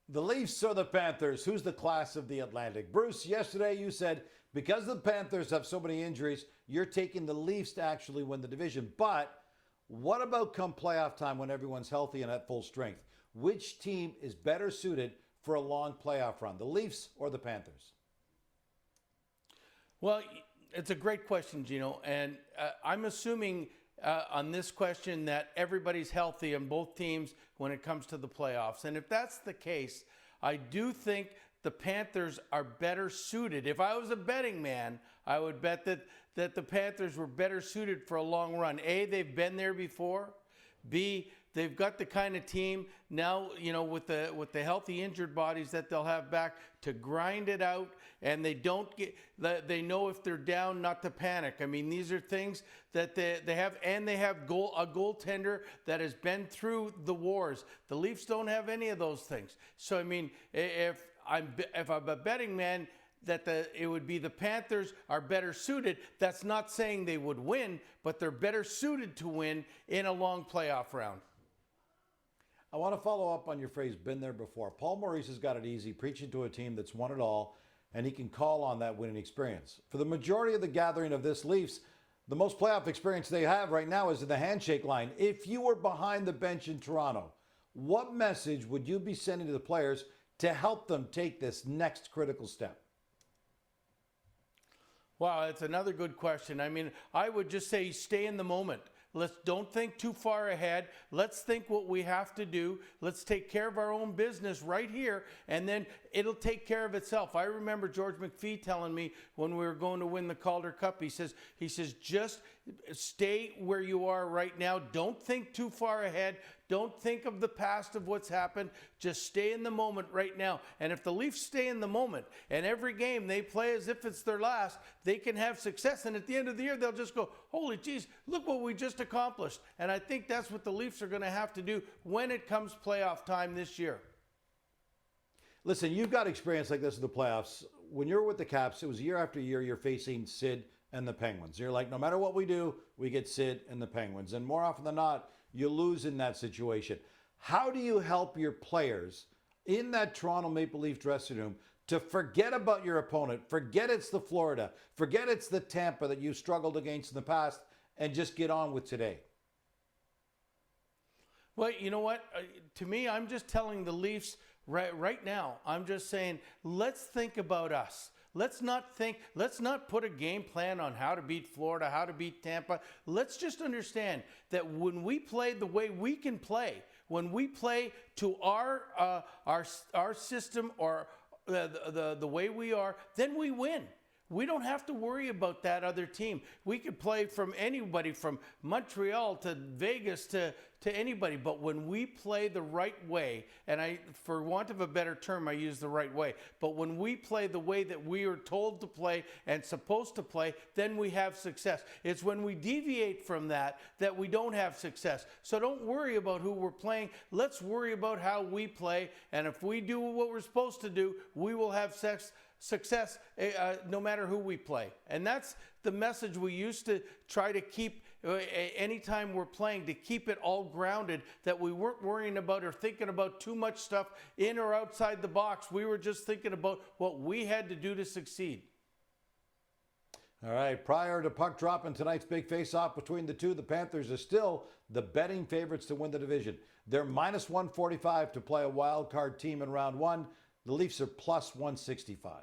The Leafs or the Panthers? Who's the class of the Atlantic? Bruce, yesterday you said because the Panthers have so many injuries, you're taking the Leafs to actually win the division. But what about come playoff time when everyone's healthy and at full strength? Which team is better suited for a long playoff run, the Leafs or the Panthers? Well, it's a great question, Gino. And I'm assuming on this question that everybody's healthy on both teams when it comes to the playoffs. And if that's the case, I do think the Panthers are better suited. If I was a betting man, I would bet that the Panthers were better suited for a long run. A, they've been there before. B, they've got the kind of team now, with the healthy injured bodies that they'll have back to grind it out, and they they know if they're down not to panic. I mean, these are things that they have, and they have a goaltender that has been through the wars. The Leafs don't have any of those things. So I mean, if I'm a betting man, that it would be the Panthers are better suited. That's not saying they would win, but they're better suited to win in a long playoff round. I want to follow up on your phrase, been there before. Paul Maurice has got it easy, preaching to a team that's won it all, and he can call on that winning experience. For the majority of the gathering of this Leafs, the most playoff experience they have right now is in the handshake line. If you were behind the bench in Toronto, what message would you be sending to the players to help them take this next critical step? Wow, that's another good question. I mean, I would just say stay in the moment. Don't think too far ahead. Let's think what we have to do. Let's take care of our own business right here, and then it'll take care of itself. I remember George McPhee telling me when we were going to win the Calder Cup, he says, just stay where you are right now. Don't think too far ahead. Don't think of the past of what's happened. Just stay in the moment right now. And if the Leafs stay in the moment and every game they play as if it's their last, they can have success. And at the end of the year, they'll just go, holy geez, look what we just accomplished. And I think that's what the Leafs are going to have to do when it comes playoff time this year. Listen, you've got experience like this in the playoffs. When you're with the Caps, it was year after year, you're facing Sid and the Penguins. You're like, no matter what we do, we get Sid and the Penguins. And more often than not, you lose in that situation. How do you help your players in that Toronto Maple Leaf dressing room to forget about your opponent, forget it's the Florida, forget it's the Tampa that you struggled against in the past, and just get on with today? Well, you know what? To me, I'm just telling the Leafs right now, I'm just saying, let's think about us. Let's not put a game plan on how to beat Florida, how to beat Tampa. Let's just understand that when we play the way we can play, when we play to our system or the way we are, then we win. We don't have to worry about that other team. We could play from anybody, from Montreal to Vegas to anybody. But when we play the right way, and for want of a better term, I use the right way. But when we play the way that we are told to play and supposed to play, then we have success. It's when we deviate from that we don't have success. So don't worry about who we're playing. Let's worry about how we play. And if we do what we're supposed to do, we will have success no matter who we play. And that's the message we used to try to keep anytime we're playing, to keep it all grounded, that we weren't worrying about or thinking about too much stuff in or outside the box. We were just thinking about what we had to do to succeed. All right, prior to puck drop in tonight's big face-off between the two, the Panthers are still the betting favorites to win the division. They're minus 145 to play a wild card team in round one. The Leafs are plus 165.